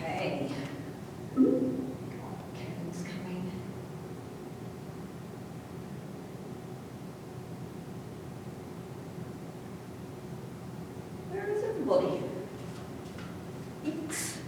Okay. Kevin's coming. Where is everybody? Eeks.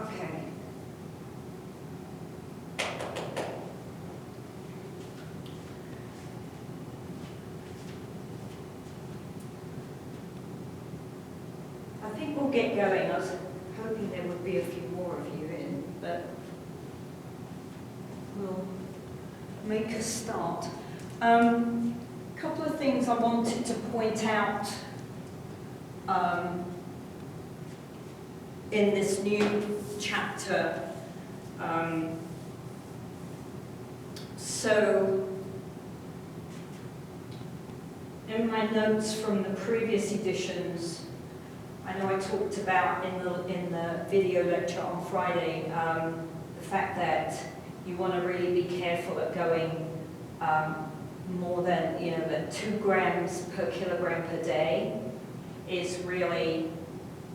Okay. I think we'll get going. I was hoping there would be a few more of you in, but we'll make a start. Couple of things I wanted to point out in this new chapter. So, in my notes from the previous editions, I know I talked about in the video lecture on Friday the fact that you want to really be careful at going more than, that 2 grams per kilogram per day is really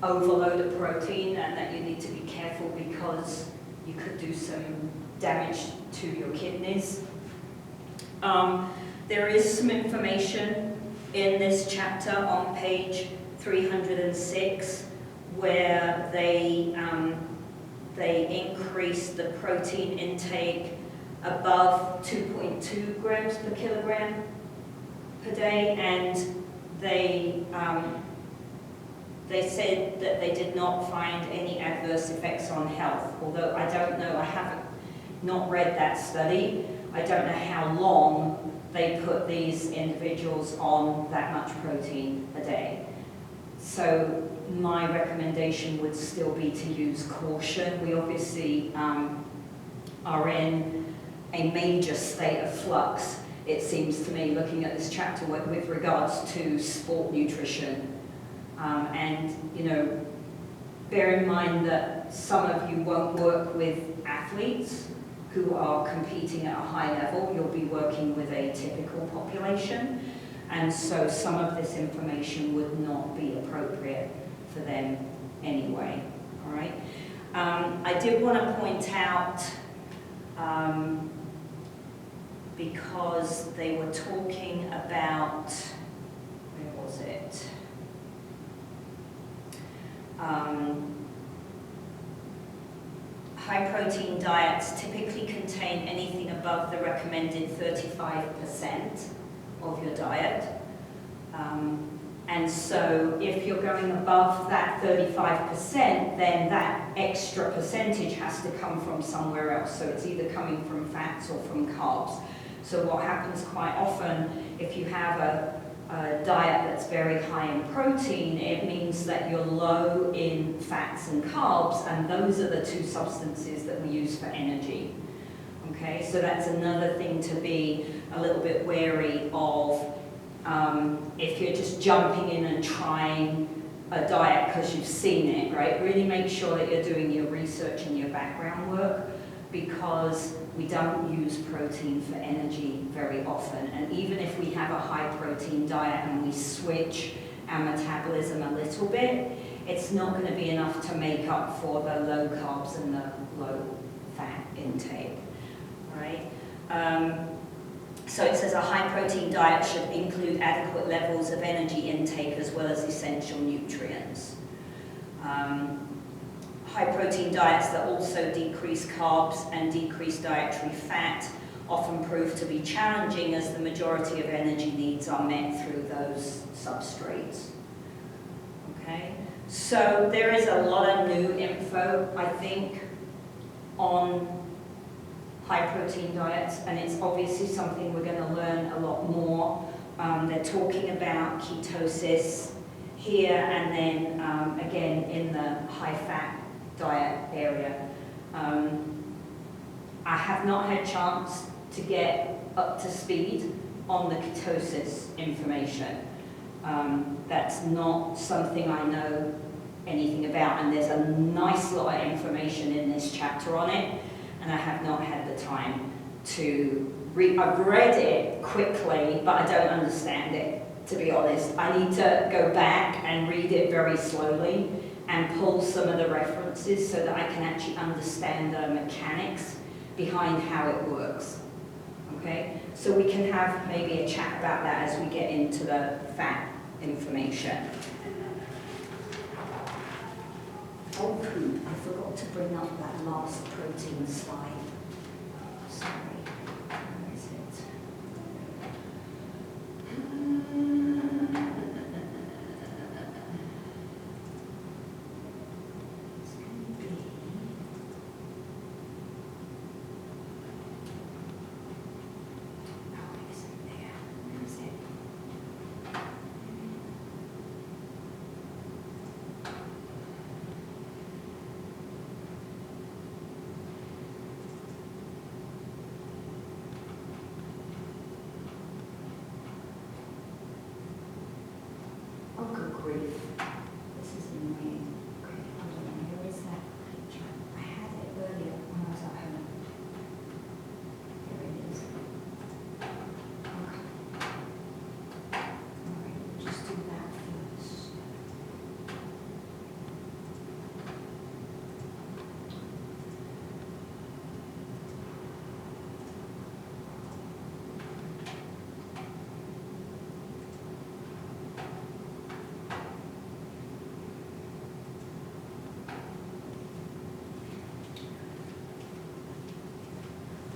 overload of protein, and that you need to be careful because you could do some damage to your kidneys. There is some information in this chapter on page 306 where they increase the protein intake above 2.2 grams per kilogram per day, and they said that they did not find any adverse effects on health, although I don't know, I haven't not read that study. I don't know how long they put these individuals on that much protein a day. So my recommendation would still be to use caution. We obviously are in a major state of flux, it seems to me, looking at this chapter with regards to sport nutrition. And, bear in mind that some of you won't work with athletes who are competing at a high level. You'll be working with a typical population. And so some of this information would not be appropriate for them anyway, all right? I did want to point out, because they were talking about, where was it? High protein diets typically contain anything above the recommended 35% of your diet. And so if you're going above that 35%, then that extra percentage has to come from somewhere else. So it's either coming from fats or from carbs. So what happens quite often, if you have a diet that's very high in protein, it means that you're low in fats and carbs, and those are the 2 substances that we use for energy. Okay, so that's another thing to be a little bit wary of. If you're just jumping in and trying a diet because you've seen it, right? Really make sure that you're doing your research and your background work, because we don't use protein for energy very often. And even if we have a high protein diet and we switch our metabolism a little bit, it's not going to be enough to make up for the low carbs and the low fat intake, right? So it says a high protein diet should include adequate levels of energy intake as well as essential nutrients. High protein diets that also decrease carbs and decrease dietary fat often prove to be challenging as the majority of energy needs are met through those substrates. Okay, so there is a lot of new info, I think, on high protein diets, and it's obviously something we're going to learn a lot more. They're talking about ketosis here, and then again in the high fat diet area. I have not had a chance to get up to speed on the ketosis information. That's not something I know anything about, and there's a nice lot of information in this chapter on it, and I have not had the time to read. I've read it quickly, but I don't understand it, to be honest. I need to go back and read it very slowly and pull some of the references so that I can actually understand the mechanics behind how it works. Okay, so we can have maybe a chat about that as we get into the fat information. Oh, poop, I forgot to bring up that last protein slide. Sorry, where is it? It's going to be... Oh, is it there? Where is it? Oh, good grief. This is annoying. Okay, hold on. Where is that picture? I had it earlier when I was at home. Here it is. Okay. Alright, we'll just do that first.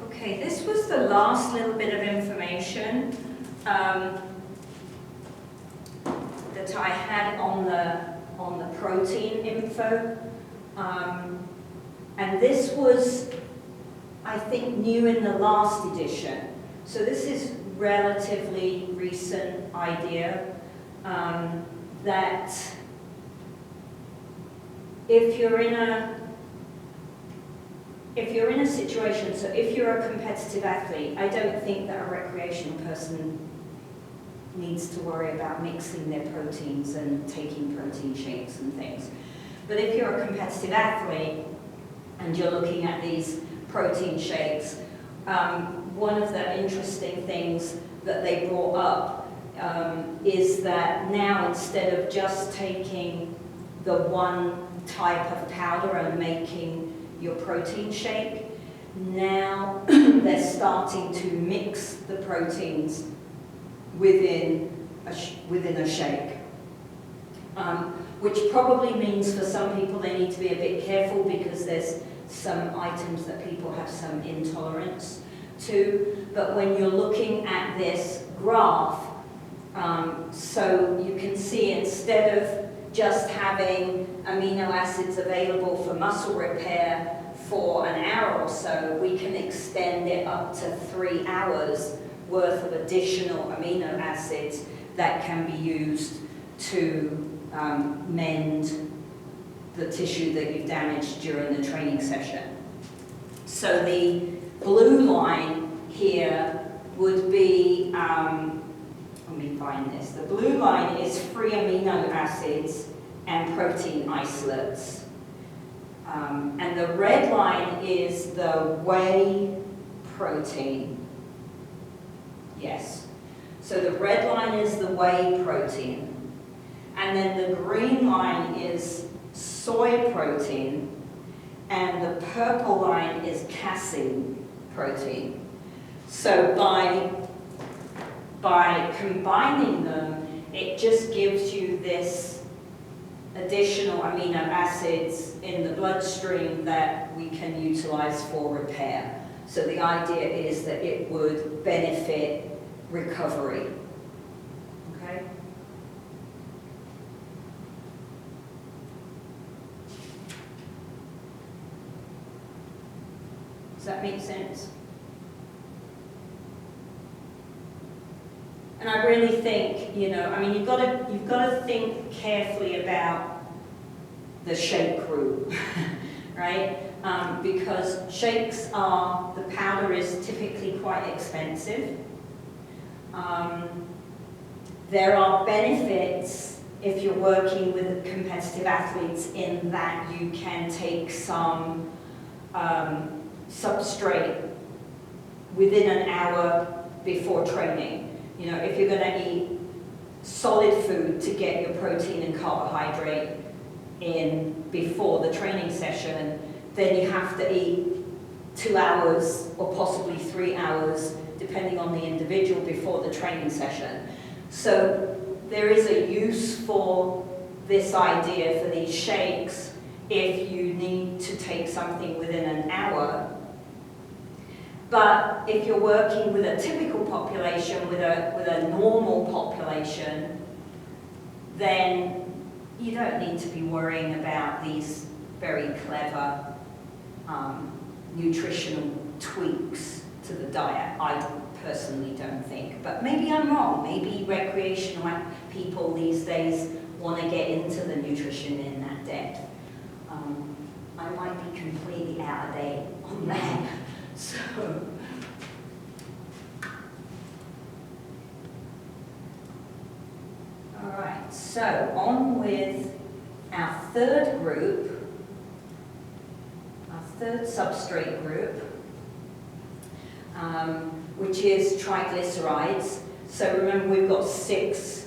Okay, this was the last little bit of information that I had on the protein info, and this was, I think, new in the last edition. So this is relatively recent idea that if you're in a situation, so if you're a competitive athlete, I don't think that a recreational person needs to worry about mixing their proteins and taking protein shakes and things. But if you're a competitive athlete and you're looking at these protein shakes, one of the interesting things that they brought up is that now instead of just taking the one type of powder and making your protein shake, now they're starting to mix the proteins within a shake, which probably means for some people they need to be a bit careful because there's some items that people have some intolerance to. But when you're looking at this graph, so you can see instead of just having amino acids available for muscle repair for an hour or so, we can extend it up to 3 hours worth of additional amino acids that can be used to mend the tissue that you've damaged during the training session. So the blue line here would be, let me find this. The blue line is free amino acids and protein isolates. And the red line is the whey protein. Yes. So the red line is the whey protein. And then the green line is soy protein. And the purple line is casein protein. So by combining them, it just gives you this additional amino acids in the bloodstream that we can utilize for repair. So the idea is that it would benefit recovery. Okay? Does that make sense? And I really think, you know, I mean, you've got to think carefully about the shake group, right? Because shakes are, the powder is typically quite expensive. There are benefits if you're working with competitive athletes in that you can take some substrate within an hour before training. You know, if you're going to eat solid food to get your protein and carbohydrate in before the training session, then you have to eat 2 hours or possibly 3 hours, depending on the individual, before the training session. So there is a use for this idea for these shakes if you need to take something within an hour. But if you're working with a typical population, with a normal population, then you don't need to be worrying about these very clever nutritional tweaks to the diet. I personally don't think, but maybe I'm wrong. Maybe recreational people these days want to get into the nutrition in that depth. I might be completely out of date on that. So, all right, so on with our third group, our third substrate group, which is triglycerides. So remember, we've got 6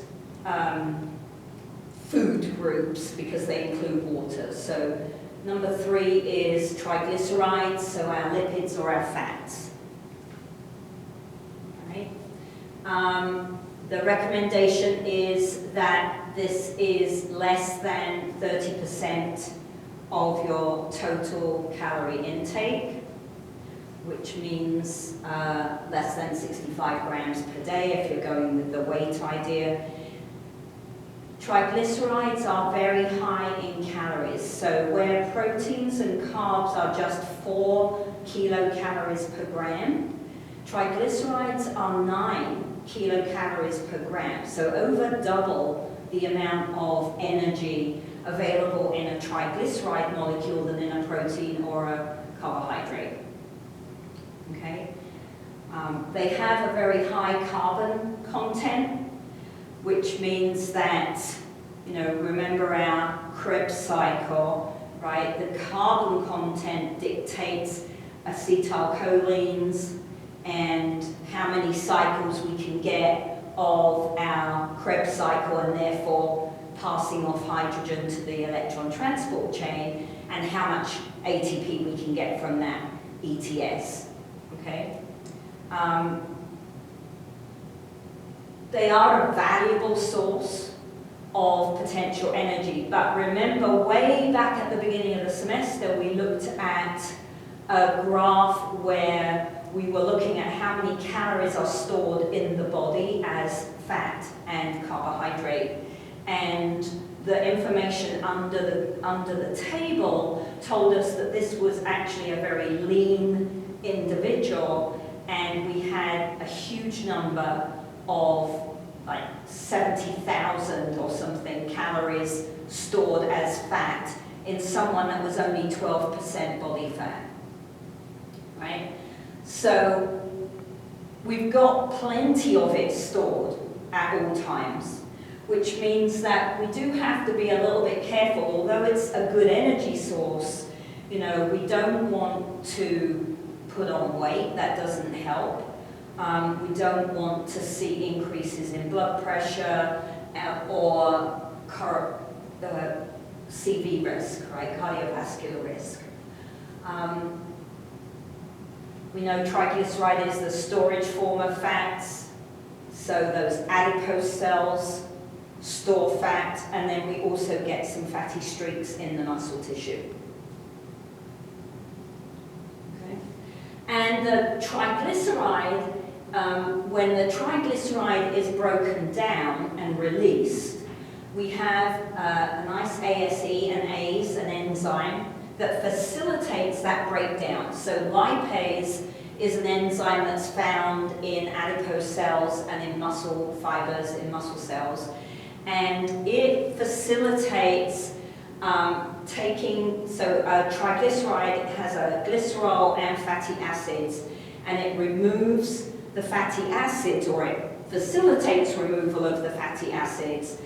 food groups because they include water. So number 3 is triglycerides, so our lipids or our fats. Right? The recommendation is that this is less than 30% of your total calorie intake, which means less than 65 grams per day if you're going with the weight idea. Triglycerides are very high in calories, so where proteins and carbs are just 4 kilocalories per gram, triglycerides are 9 kilocalories per gram, so over double the amount of energy available in a triglyceride molecule than in a protein or a carbohydrate. Okay? They have a very high carbon content, which means that, you know, remember our Krebs cycle, right? The carbon content dictates acetylcholines and how many cycles we can get of our Krebs cycle, and therefore passing off hydrogen to the electron transport chain, and how much ATP we can get from that ETS, okay? They are a valuable source of potential energy, but remember way back at the beginning of the semester we looked at a graph where we were looking at how many calories are stored in the body as fat and carbohydrate, and the information under the table told us that this was actually a very lean individual, and we had a huge number of like 70,000 or something calories stored as fat in someone that was only 12% body fat, right? So we've got plenty of it stored at all times, which means that we do have to be a little bit careful. Although it's a good energy source, you know, we don't want to put on weight. That doesn't help. We don't want to see increases in blood pressure or CV risk, right? Cardiovascular risk. We know triglyceride is the storage form of fats, so those adipose cells store fat, and then we also get some fatty streaks in the muscle tissue. Okay? And the triglyceride, when the triglyceride is broken down and released, we have a nice ASE and ACE, an enzyme, that facilitates that breakdown. So lipase is an enzyme that's found in adipose cells and in muscle fibers, in muscle cells. And it facilitates triglyceride has a glycerol and fatty acids, and it removes the fatty acids, or it facilitates removal of the fatty acids.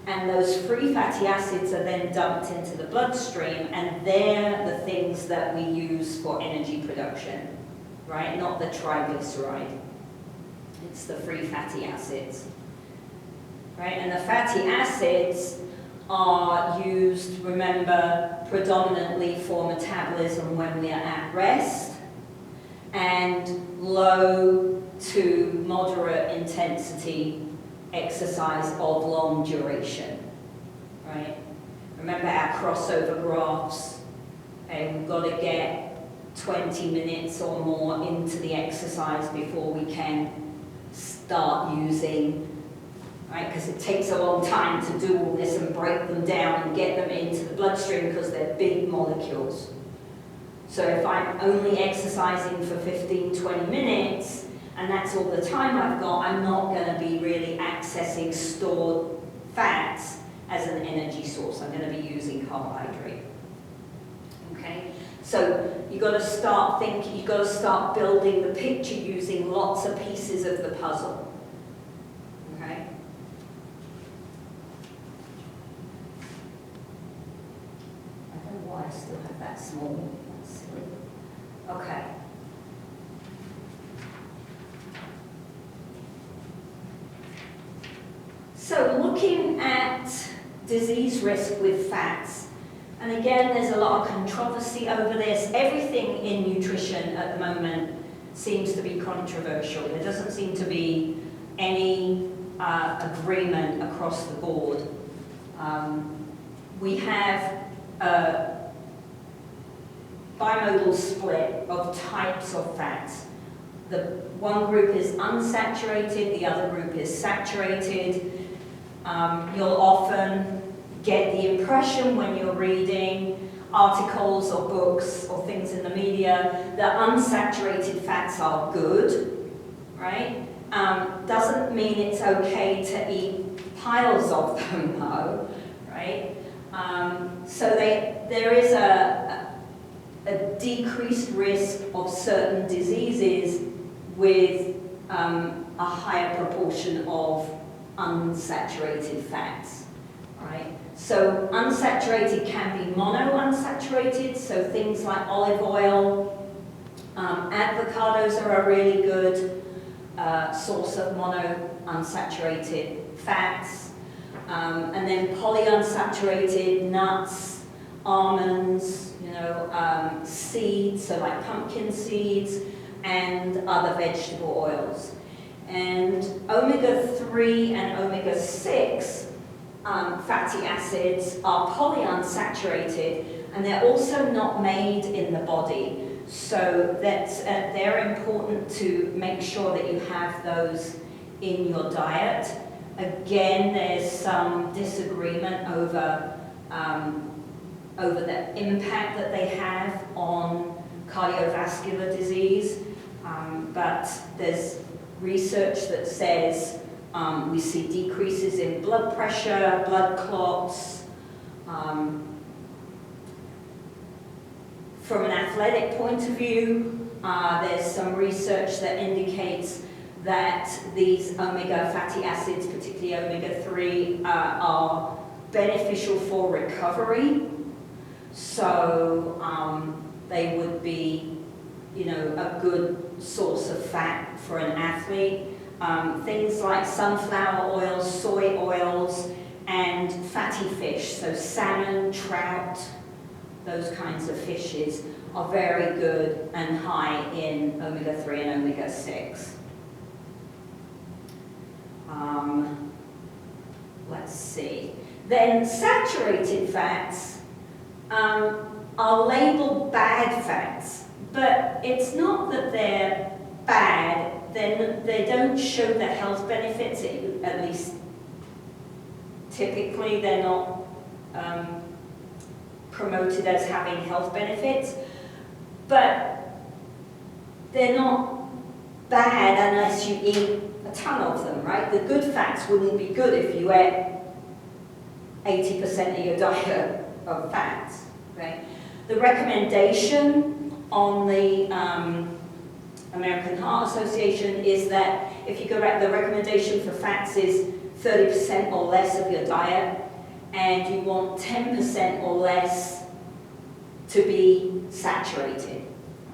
And those free fatty acids are then dumped into the bloodstream, and they're the things that we use for energy production, right? Not the triglyceride. It's the free fatty acids, right? And the fatty acids are used, remember, predominantly for metabolism when we are at rest, and low to moderate intensity exercise of long duration, right? Remember our crossover graphs, and we've got to get 20 minutes or more into the exercise before we can start using, right? Because it takes a long time to do all this and break them down and get them into the bloodstream because they're big molecules. So if I'm only exercising for 15, 20 minutes, and that's all the time I've got, I'm not going to be really accessing stored fats as an energy source. I'm going to be using carbohydrate. Okay? So you've got to start thinking, you've got to start building the picture using lots of pieces of the puzzle. Okay? I don't know why I still have that small. That's silly. Okay. So looking at disease risk with fats, and again there's a lot of controversy over this. Everything in nutrition at the moment seems to be controversial. There doesn't seem to be any agreement across the board. We have a bimodal split of types of fats. The one group is unsaturated, the other group is saturated. You'll often get the impression when you're reading articles or books or things in the media that unsaturated fats are good, right? Doesn't mean it's okay to eat piles of them, though, right? So there is a decreased risk of certain diseases with a higher proportion of unsaturated fats, right? So unsaturated can be monounsaturated, so things like olive oil, avocados are a really good source of monounsaturated fats, and then polyunsaturated nuts, almonds, seeds, so like pumpkin seeds, and other vegetable oils. And omega-3 and omega-6 fatty acids are polyunsaturated, and they're also not made in the body. So they're important to make sure that you have those in your diet. Again, there's some disagreement over the impact that they have on cardiovascular disease, but there's research that says we see decreases in blood pressure, blood clots. From an athletic point of view, there's some research that indicates that these omega fatty acids, particularly omega-3, are beneficial for recovery. So they would be, a good source of fat for an athlete. Things like sunflower oils, soy oils, and fatty fish, so salmon, trout, those kinds of fishes are very good and high in omega-3 and omega-6. Let's see. Then saturated fats are labeled bad fats, But it's not that they're bad, they don't show the health benefits, at least typically they're not promoted as having health benefits, but they're not bad unless you eat a ton of them, right? The good fats wouldn't be good if you ate 80% of your diet of fats, right? The recommendation on the American Heart Association is that if you go back, the recommendation for fats is 30% or less of your diet, and you want 10% or less to be saturated,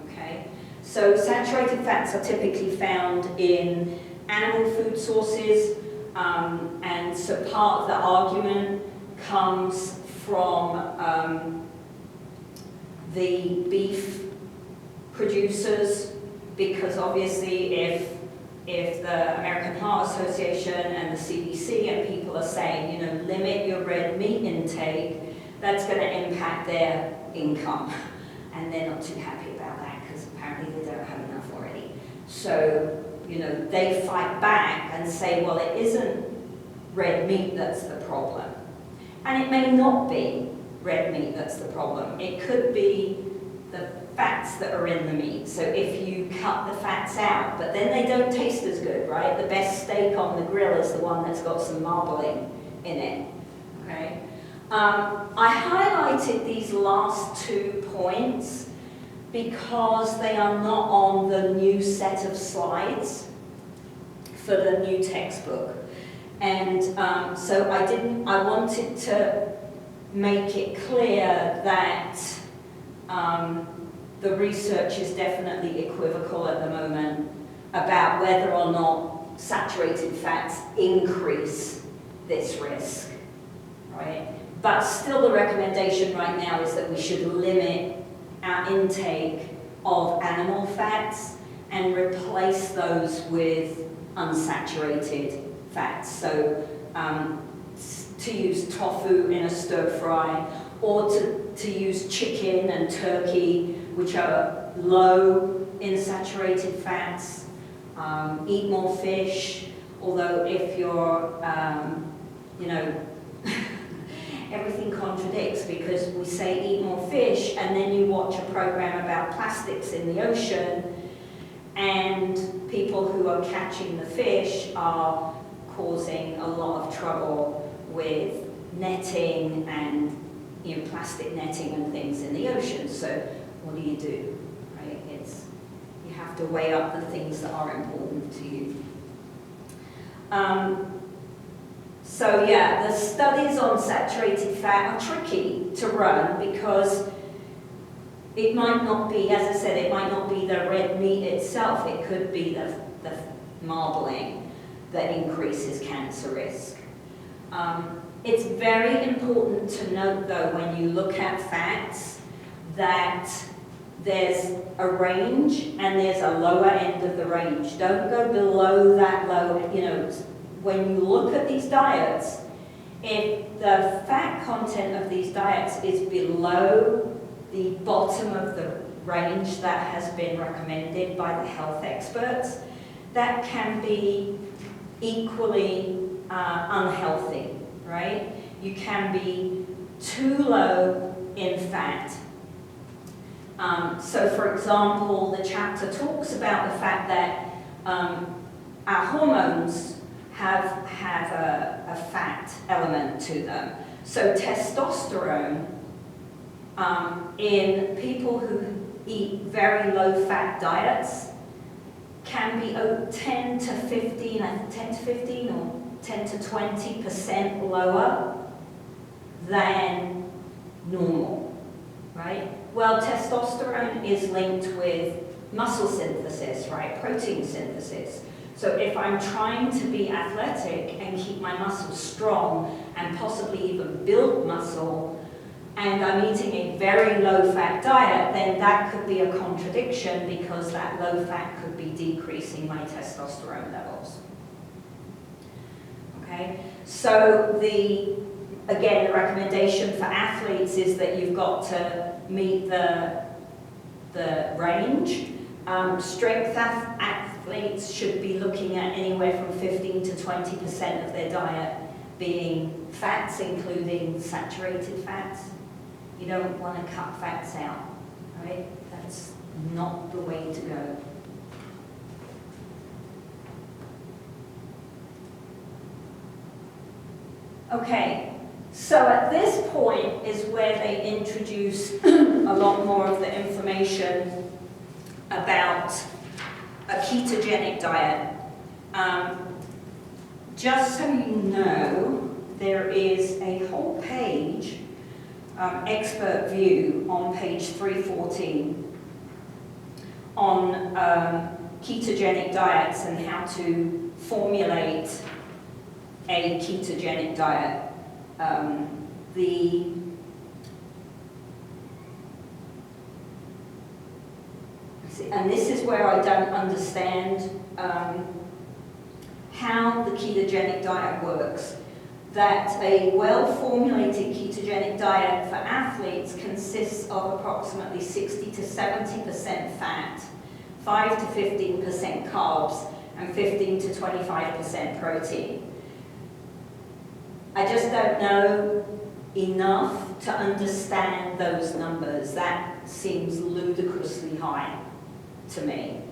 okay? So saturated fats are typically found in animal food sources, and so part of the argument comes from the beef producers, because obviously if the American Heart Association and the CDC and people are saying, you know, limit your red meat intake, that's going to impact their income. And they're not too happy about that because apparently they don't have enough already. So, you know, they fight back and say, well, it isn't red meat that's the problem. And it may not be red meat that's the problem. It could be the fats that are in the meat. So if you cut the fats out, but then they don't taste as good, right? The best steak on the grill is the one that's got some marbling in it, okay? I highlighted these last 2 points because they are not on the new set of slides for the new textbook. And so I wanted to make it clear that the research is definitely equivocal at the moment about whether or not saturated fats increase this risk, right? But still the recommendation right now is that we should limit our intake of animal fats and replace those with unsaturated fats. So to use tofu in a stir fry, or to use chicken and turkey, which are low in saturated fats. Eat more fish, although if you're, you know, everything contradicts, because we say eat more fish, and then you watch a program about plastics in the ocean, and people who are catching the fish are causing a lot of trouble with netting and, you know, plastic netting and things in the ocean. So what do? Right? You have to weigh up the things that are important to you. So yeah, the studies on saturated fat are tricky to run because it might not be, as I said, it might not be the red meat itself. It could be the marbling that increases cancer risk. It's very important to note, though, when you look at fats, that there's a range and there's a lower end of the range. Don't go below that low, you know, when you look at these diets, if the fat content of these diets is below the bottom of the range that has been recommended by the health experts, that can be equally unhealthy, right? You can be too low in fat. So for example, the chapter talks about the fact that our hormones have a fat element to them. So testosterone in people who eat very low fat diets can be 10 to 15 or 10 to 20% lower than normal, right? Well, testosterone is linked with muscle synthesis, right? Protein synthesis. So if I'm trying to be athletic and keep my muscles strong and possibly even build muscle, and I'm eating a very low-fat diet, then that could be a contradiction because that low fat could be decreasing my testosterone levels. Okay, so again, the recommendation for athletes is that you've got to meet the the range. Strength athletes should be looking at anywhere from 15 to 20% of their diet being fats, including saturated fats. You don't want to cut fats out, right? That's not the way to go. Okay, so at this point is where they introduce a lot more of the information about a ketogenic diet. Just so you know, there is a whole page, expert view, on page 314 on ketogenic diets and how to formulate a ketogenic diet. And this is where I don't understand how the ketogenic diet works. That a well-formulated ketogenic diet for athletes consists of approximately 60 to 70% fat, 5 to 15% carbs, and 15 to 25% protein. I just don't know enough to understand those numbers. That seems ludicrously high to me.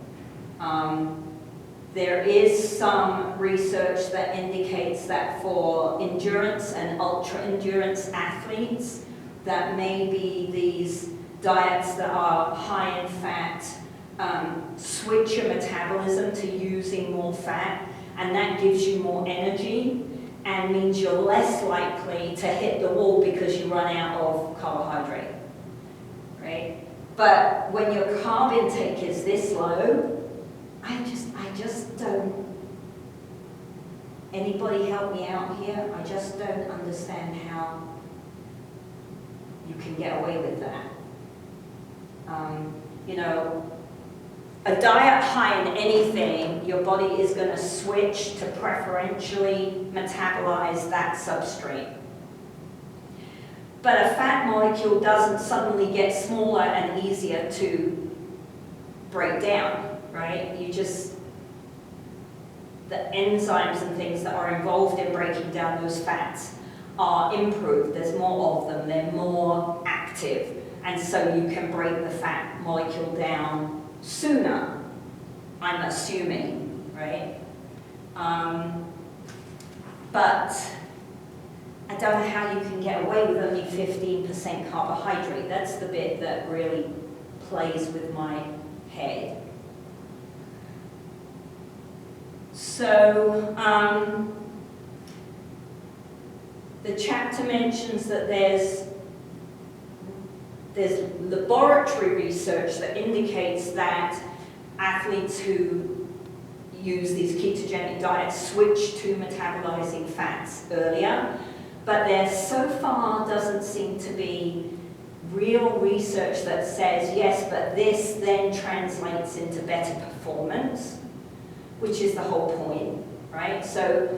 There is some research that indicates that for endurance and ultra-endurance athletes, that maybe these diets that are high in fat switch your metabolism to using more fat, and that gives you more energy and means you're less likely to hit the wall because you run out of carbohydrate, right? But when your carb intake is this low, I just don't, anybody help me out here? I just don't understand how you can get away with that. You know, a diet high in anything, your body is going to switch to preferentially metabolize that substrate. But a fat molecule doesn't suddenly get smaller and easier to break down, right? The enzymes and things that are involved in breaking down those fats are improved. There's more of them, they're more active, and so you can break the fat molecule down sooner, I'm assuming, right? But I don't know how you can get away with only 15% carbohydrate. That's the bit that really plays with my head. So, the chapter mentions that there's laboratory research that indicates that athletes who use these ketogenic diets switch to metabolizing fats earlier, but there so far doesn't seem to be real research that says, yes, but this then translates into better performance, which is the whole point, right? So,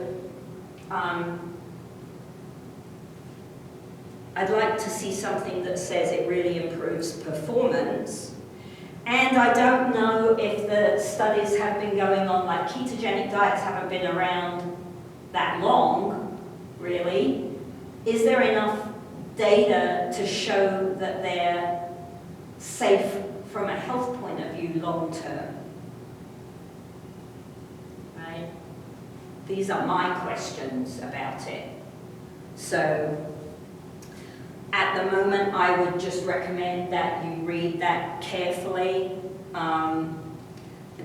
I'd like to see something that says it really improves performance. And I don't know if the studies have been going on, like ketogenic diets haven't been around that long, really. Is there enough data to show that they're safe from a health point of view long term? Right? These are my questions about it. So, at the moment, I would just recommend that you read that carefully.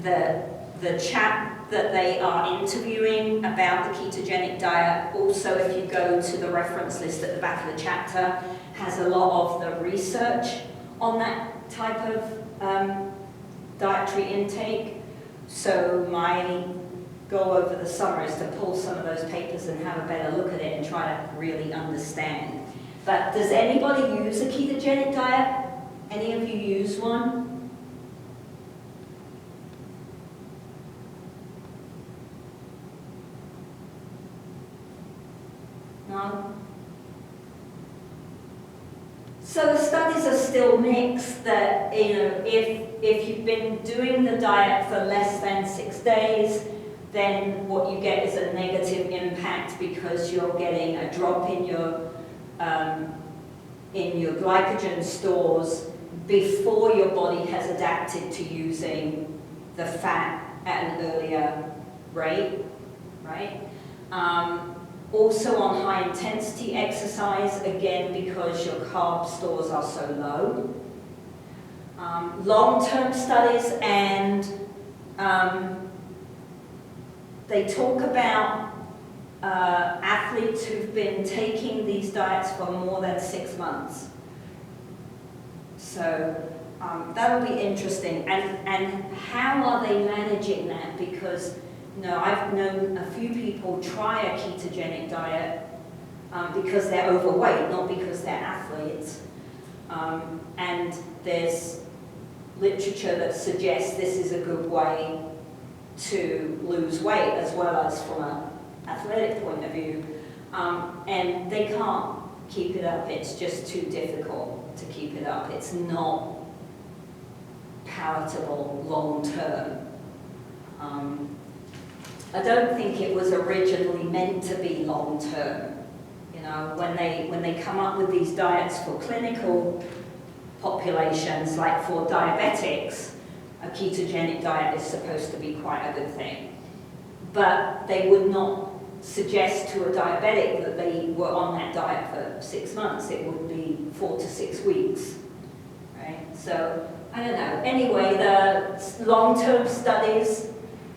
The chap that they are interviewing about the ketogenic diet, also if you go to the reference list at the back of the chapter, has a lot of the research on that type of dietary intake. So my goal over the summer is to pull some of those papers and have a better look at it and try to really understand. But does anybody use a ketogenic diet? Any of you use one? No? So the studies are still mixed that, you know, if you've been doing the diet for less than 6 days, then what you get is a negative impact because you're getting a drop in your glycogen stores before your body has adapted to using the fat at an earlier rate, right? Also on high intensity exercise, again, because your carb stores are so low. Long-term studies, and they talk about athletes who've been taking these diets for more than 6 months. So that'll be interesting. And how are they managing that? Because I've known a few people try a ketogenic diet because they're overweight, not because they're athletes. And there's literature that suggests this is a good way to lose weight as well as from an athletic point of view. And they can't keep it up. It's just too difficult to keep it up. It's not palatable long term. I don't think it was originally meant to be long term. When they come up with these diets for clinical populations, like for diabetics, a ketogenic diet is supposed to be quite a good thing. But they would not suggest to a diabetic that they were on that diet for 6 months. It would be 4 to 6 weeks, right? So, I don't know. Anyway, the long-term studies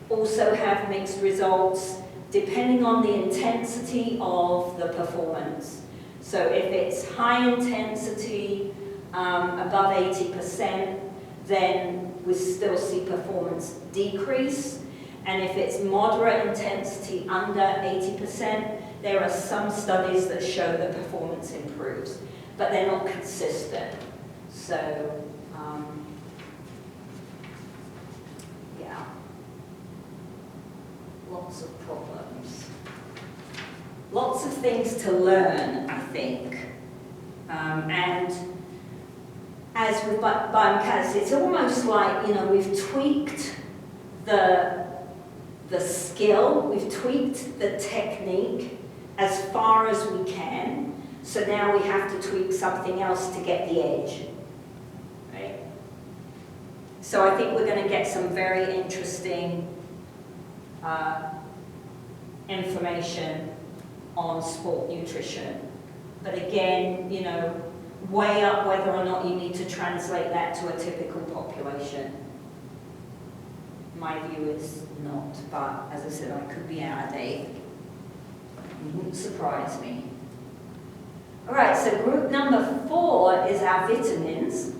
also have mixed results depending on the intensity of the performance. So if it's high intensity, above 80%, then we still see performance decrease. And if it's moderate intensity, under 80%, there are some studies that show the performance improves, but they're not consistent. So, yeah, lots of problems. Lots of things to learn, I think. And as with biomechanics, it's almost like, we've tweaked the skill, we've tweaked the technique as far as we can, so now we have to tweak something else to get the edge, right? So I think we're going to get some very interesting information on sport nutrition. But again, weigh up whether or not you need to translate that to a typical population. My view is not, but as I said, I could be out of date. It wouldn't surprise me. All right, so group number 4 is our vitamins.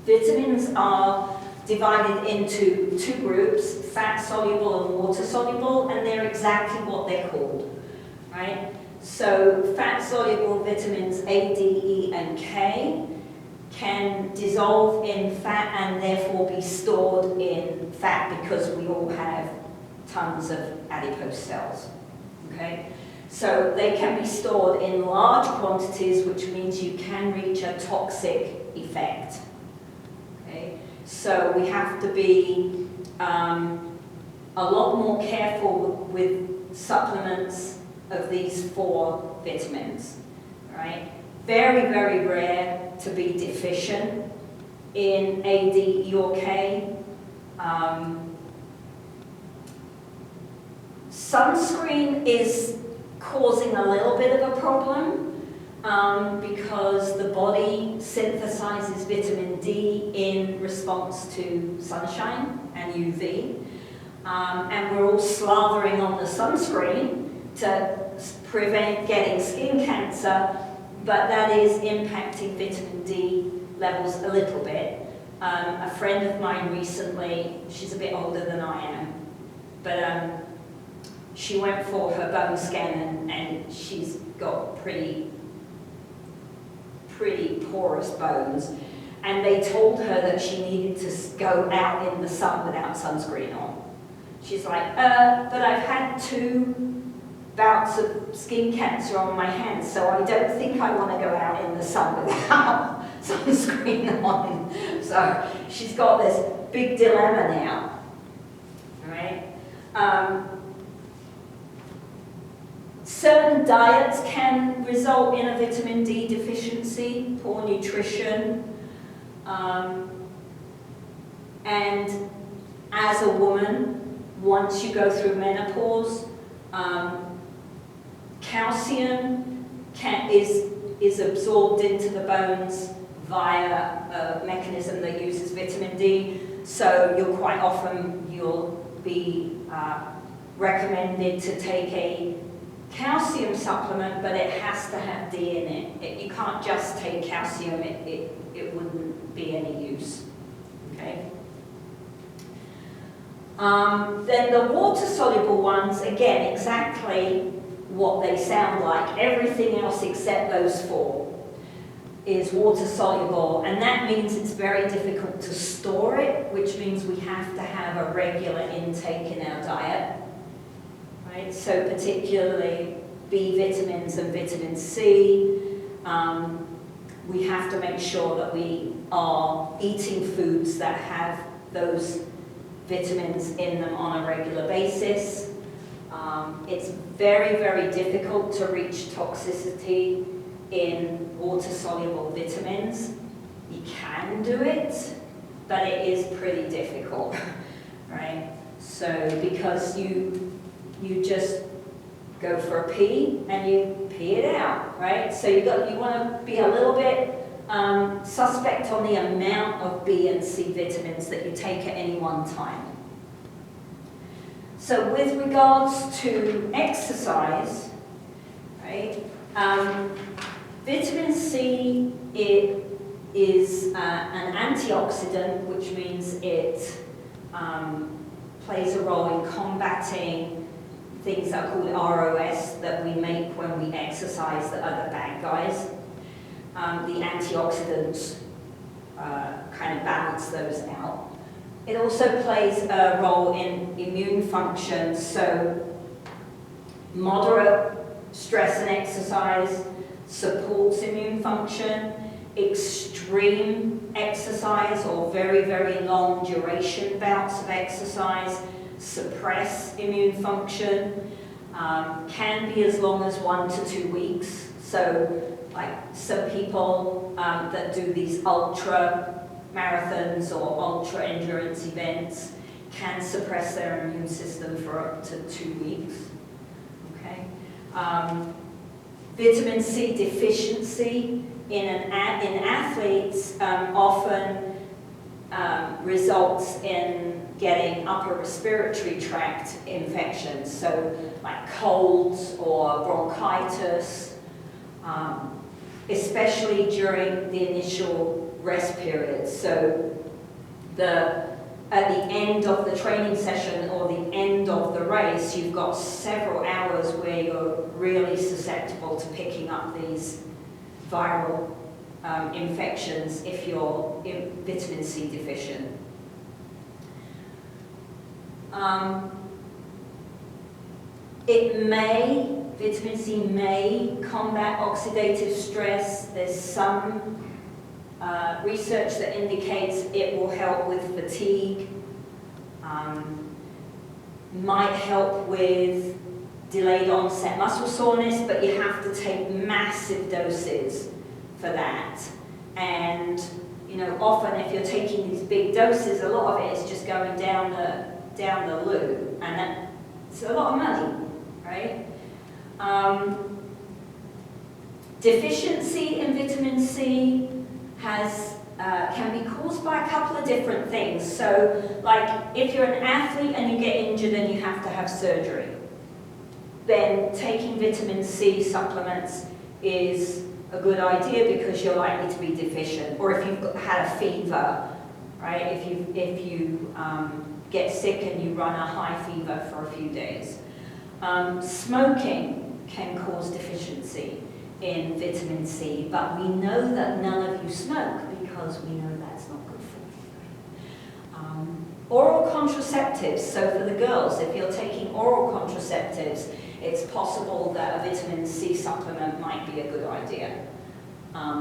Vitamins are divided into 2 groups, fat-soluble and water-soluble, and they're exactly what they're called, right? So fat-soluble vitamins A, D, E, and K can dissolve in fat and therefore be stored in fat because we all have tons of adipose cells, okay? So they can be stored in large quantities, which means you can reach a toxic effect, okay? So we have to be a lot more careful with supplements of these 4 vitamins, right? Very, very rare to be deficient in A, D, E, or K. Sunscreen is causing a little bit of a problem because the body synthesizes vitamin D in response to sunshine and UV. And we're all slathering on the sunscreen to prevent getting skin cancer, but that is impacting vitamin D levels a little bit. A friend of mine recently, she's a bit older than I am, but she went for her bone scan and she's got pretty porous bones, and they told her that she needed to go out in the sun without sunscreen on. She's like, but I've had 2 bouts of skin cancer on my hands, so I don't think I want to go out in the sun without sunscreen on. So she's got this big dilemma now, right? Certain diets can result in a vitamin D deficiency, poor nutrition, and as a woman, once you go through menopause, calcium is absorbed into the bones via a mechanism that uses vitamin D, so you'll be recommended to take a calcium supplement, but it has to have D in it. You can't just take calcium, it wouldn't be any use. Okay? Then the water-soluble ones, again, exactly what they sound like. Everything else except those four is water-soluble, and that means it's very difficult to store it, which means we have to have a regular intake in our diet. Right? So particularly B vitamins and vitamin C, we have to make sure that we are eating foods that have those vitamins in them on a regular basis. It's very, very difficult to reach toxicity in water-soluble vitamins. You can do it, but it is pretty difficult, right? So because you just go for a pee and you pee it out, right? So you want to be a little bit suspect on the amount of B and C vitamins that you take at any one time. So with regards to exercise, right? Vitamin C is an antioxidant, which means it plays a role in combating things that are called ROS that we make when we exercise that are the bad guys. The antioxidants kind of balance those out. It also plays a role in immune function, so moderate stress and exercise supports immune function. Extreme exercise or very, very long duration bouts of exercise suppress immune function, can be as long as 1 to 2 weeks. So like some people that do these ultra marathons or ultra endurance events can suppress their immune system for up to 2 weeks. Okay. Vitamin C deficiency in athletes often results in getting upper respiratory tract infections, so like colds or bronchitis, especially during the initial rest period. So at the end of the training session or the end of the race, you've got several hours where you're really susceptible to picking up these viral infections if you're vitamin C deficient. Vitamin C may combat oxidative stress. There's some research that indicates it will help with fatigue, might help with delayed onset muscle soreness, but you have to take massive doses for that. And often if you're taking these big doses, a lot of it is just going down the loo, and it's a lot of money, right? Deficiency in vitamin C can be caused by a couple of different things. So, like if you're an athlete and you get injured and you have to have surgery, then taking vitamin C supplements is a good idea because you're likely to be deficient. Or if you've had a fever, right? If you get sick and you run a high fever for a few days. Smoking can cause deficiency in vitamin C, but we know that none of you smoke because we know that's not good for you. Oral contraceptives, so for the girls, if you're taking oral contraceptives, it's possible that a vitamin C supplement might be a good idea.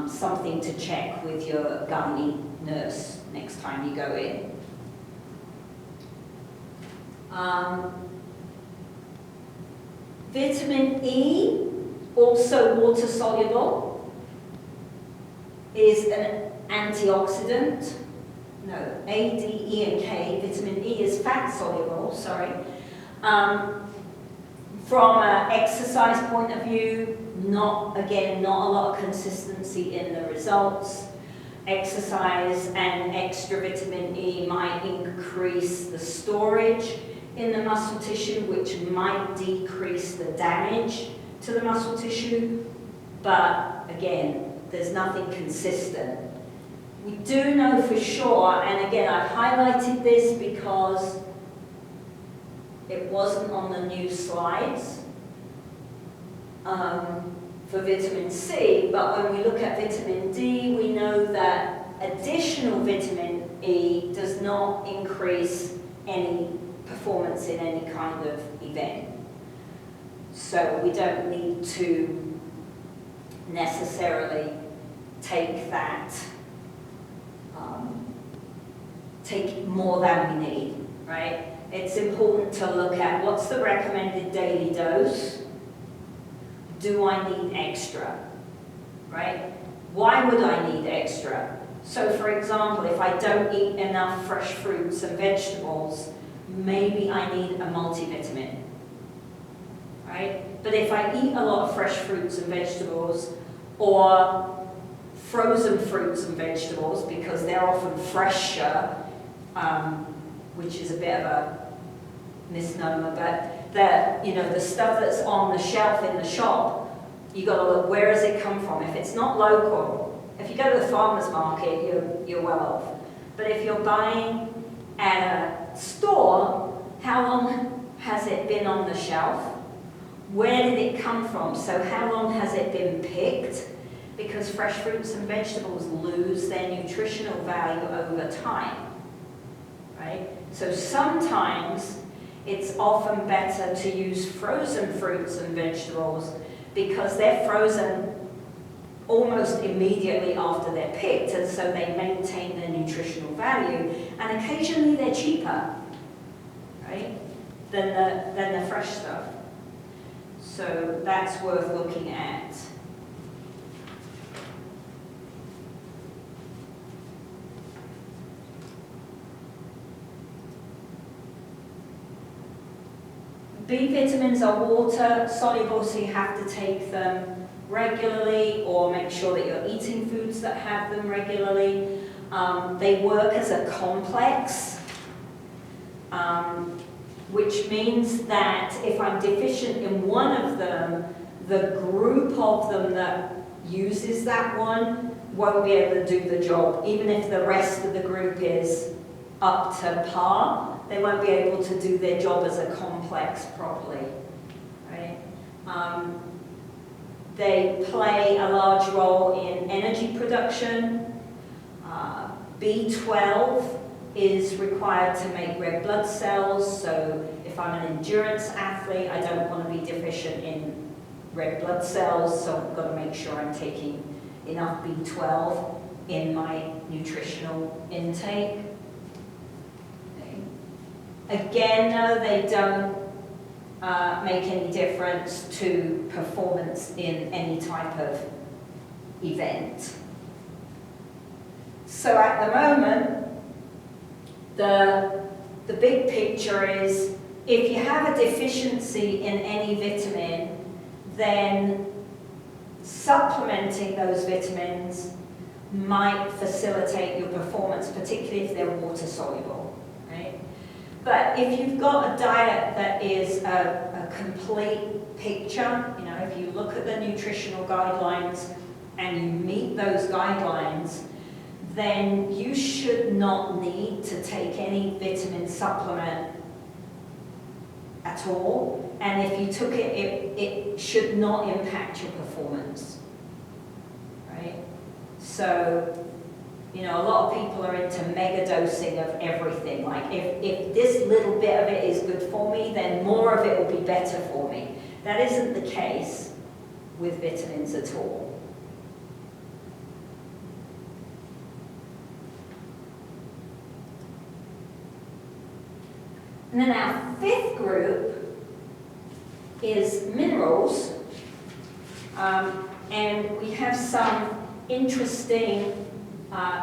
Something to check with your gynae nurse next time you go in. Vitamin E, also water soluble, is an antioxidant. No, A, D, E, and K. Vitamin E is fat soluble, sorry. From an exercise point of view, not a lot of consistency in the results. Exercise and extra vitamin E might increase the storage in the muscle tissue, which might decrease the damage to the muscle tissue, but again, there's nothing consistent. We do know for sure, and again, I've highlighted this because it wasn't on the new slides for vitamin C, but when we look at vitamin D, we know that additional vitamin E does not increase any performance in any kind of event. So we don't need to necessarily take that, take more than we need, right? It's important to look at what's the recommended daily dose. Do I need extra, right? Why would I need extra? So for example, if I don't eat enough fresh fruits and vegetables, maybe I need a multivitamin, right? But if I eat a lot of fresh fruits and vegetables, or frozen fruits and vegetables, because they're often fresher, which is a bit of a misnomer, but the stuff that's on the shelf in the shop, you got to look, where does it come from? If it's not local, if you go to the farmer's market, you're well off. But if you're buying at a store, how long has it been on the shelf? Where did it come from? So how long has it been picked? Because fresh fruits and vegetables lose their nutritional value over time, right? So sometimes it's often better to use frozen fruits and vegetables because they're frozen almost immediately after they're picked, and so they maintain their nutritional value, and occasionally they're cheaper, right, than the fresh stuff. So that's worth looking at. B vitamins are water soluble, so you have to take them regularly or make sure that you're eating foods that have them regularly. They work as a complex, which means that if I'm deficient in one of them, the group of them that uses that one won't be able to do the job. Even if the rest of the group is up to par, they won't be able to do their job as a complex properly, right? They play a large role in energy production. B12 is required to make red blood cells, so if I'm an endurance athlete, I don't want to be deficient in red blood cells, so I've got to make sure I'm taking enough B12 in my nutritional intake. Again, though, they don't make any difference to performance in any type of event. So at the moment, the big picture is if you have a deficiency in any vitamin, then supplementing those vitamins might facilitate your performance, particularly if they're water soluble, right? But if you've got a diet that is a complete picture, if you look at the nutritional guidelines and you meet those guidelines, then you should not need to take any vitamin supplement at all. And if you took it, it should not impact your performance, right? So, a lot of people are into mega dosing of everything. Like if this little bit of it is good for me, then more of it will be better for me. That isn't the case with vitamins at all. And then our fifth group is minerals, and we have some interesting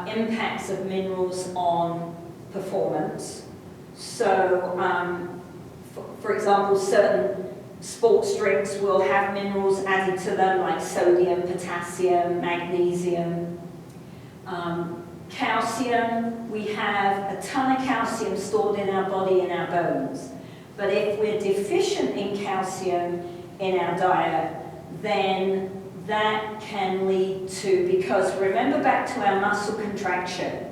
impacts of minerals on performance. So, for example, certain sports drinks will have minerals added to them, like sodium, potassium, magnesium. Calcium, we have a ton of calcium stored in our body and our bones. But if we're deficient in calcium in our diet, then that can lead to, because remember back to our muscle contraction,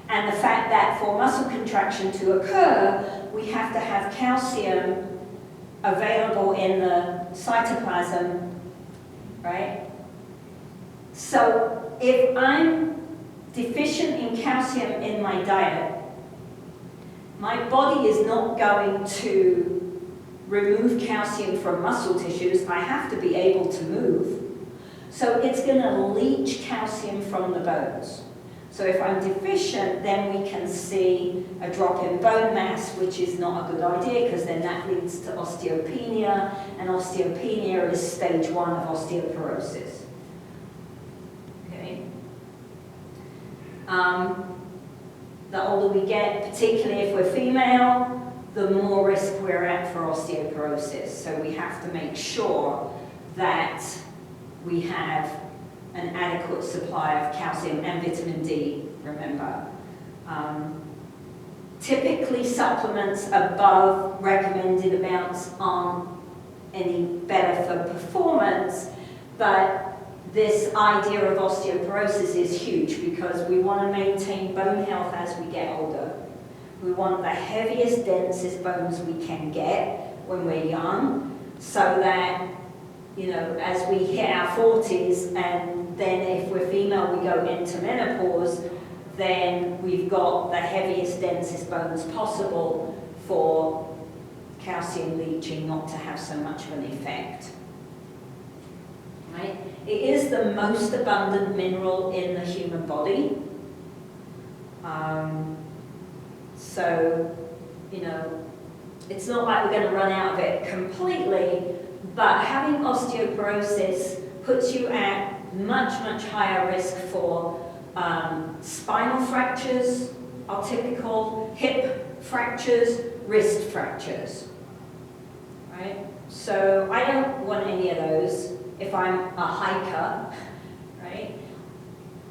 and the fact that for muscle contraction to occur, we have to have calcium available in the cytoplasm, right? So if I'm deficient in calcium in my diet, my body is not going to remove calcium from muscle tissues. I have to be able to move. So it's going to leach calcium from the bones. So if I'm deficient, then we can see a drop in bone mass, which is not a good idea, because then that leads to osteopenia, and osteopenia is stage 1 of osteoporosis. Okay. The older we get, particularly if we're female, the more risk we're at for osteoporosis. So we have to make sure that we have an adequate supply of calcium and vitamin D, remember. Typically, supplements above recommended amounts aren't any better for performance, but this idea of osteoporosis is huge because we want to maintain bone health as we get older. We want the heaviest, densest bones we can get when we're young, so that, you know, as we hit our 40s, and then if we're female, we go into menopause, then we've got the heaviest, densest bones possible for calcium leaching not to have so much of an effect. Right? It is the most abundant mineral in the human body. So, you know, it's not like we're going to run out of it completely, but having osteoporosis puts you at much, much higher risk for spinal fractures are typical, hip fractures, wrist fractures, right? So I don't want any of those if I'm a hiker, right?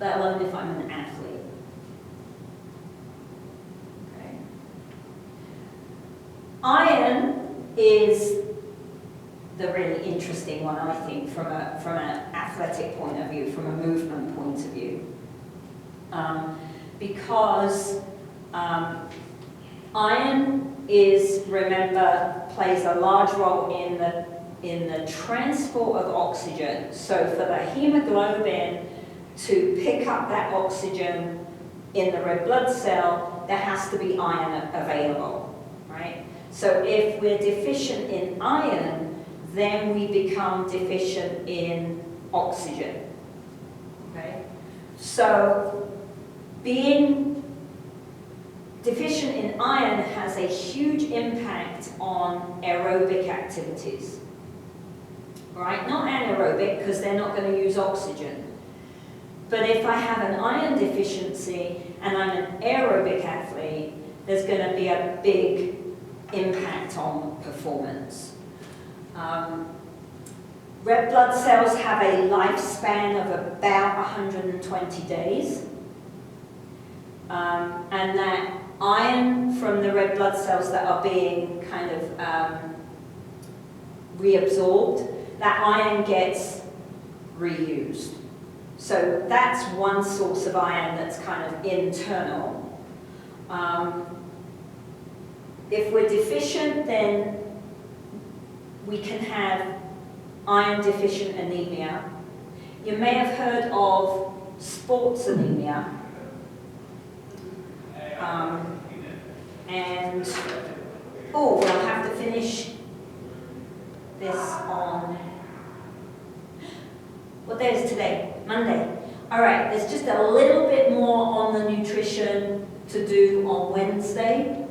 Let alone if I'm an athlete. Okay. Iron is the really interesting one, I think, from an athletic point of view, from a movement point of view. Because iron is, remember, plays a large role in the transport of oxygen. So for the hemoglobin to pick up that oxygen in the red blood cell, there has to be iron available, right? So if we're deficient in iron, then we become deficient in oxygen, okay? So being deficient in iron has a huge impact on aerobic activities, right? Not anaerobic, because they're not going to use oxygen. But if I have an iron deficiency and I'm an aerobic athlete, there's going to be a big impact on performance. Red blood cells have a lifespan of about 120 days. And that iron from the red blood cells that are being kind of reabsorbed, that iron gets reused. So that's one source of iron that's kind of internal. If we're deficient, then we can have iron deficient anemia. You may have heard of sports anemia. And, oh, we'll have to finish this on, what day is today? Monday. All right, there's just a little bit more on the nutrition to do on Wednesday.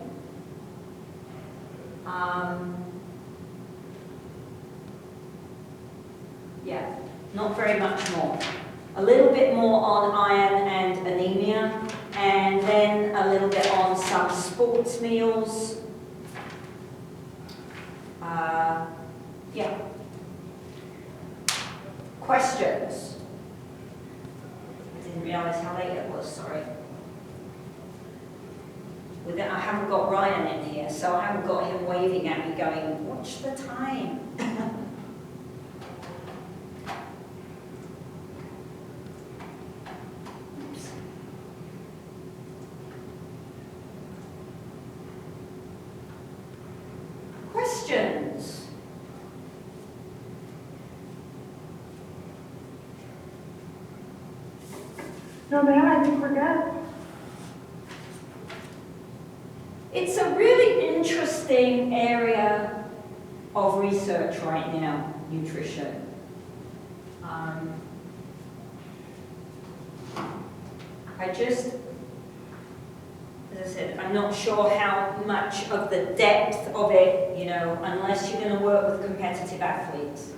Yeah, not very much more. A little bit more on iron and anemia, and then a little bit on some sports meals. Yeah. Questions? I didn't realize how late it was, sorry. With it, I haven't got Ryan in here, so I haven't got him waving at me going, watch the time. Oops. Questions? No, ma'am, I think we're good. It's a really interesting area of research right now, nutrition. As I said, I'm not sure how much of the depth of it, unless you're going to work with competitive athletes.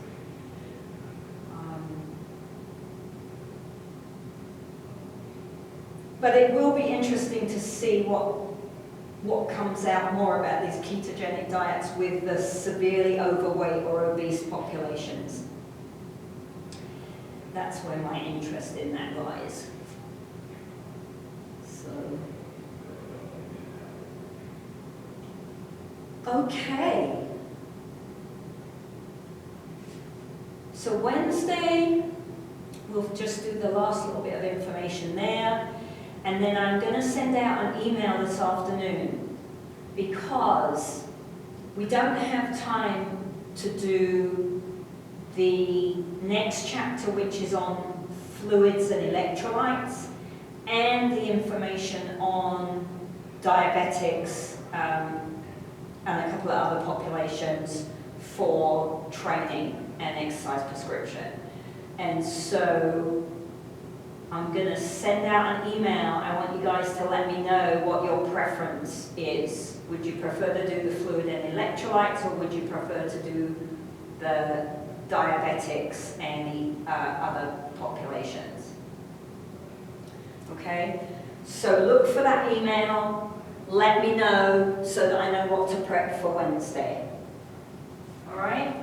But it will be interesting to see what comes out more about these ketogenic diets with the severely overweight or obese populations. That's where my interest in that lies. Okay. So Wednesday, we'll just do the last little bit of information there. And then I'm going to send out an email this afternoon because we don't have time to do the next chapter, which is on fluids and electrolytes, and the information on diabetics and a couple of other populations for training and exercise prescription. And so I'm going to send out an email. I want you guys to let me know what your preference is. Would you prefer to do the fluid and electrolytes, or would you prefer to do the diabetics and the other populations? Okay, so look for that email. Let me know so that I know what to prep for Wednesday. All right?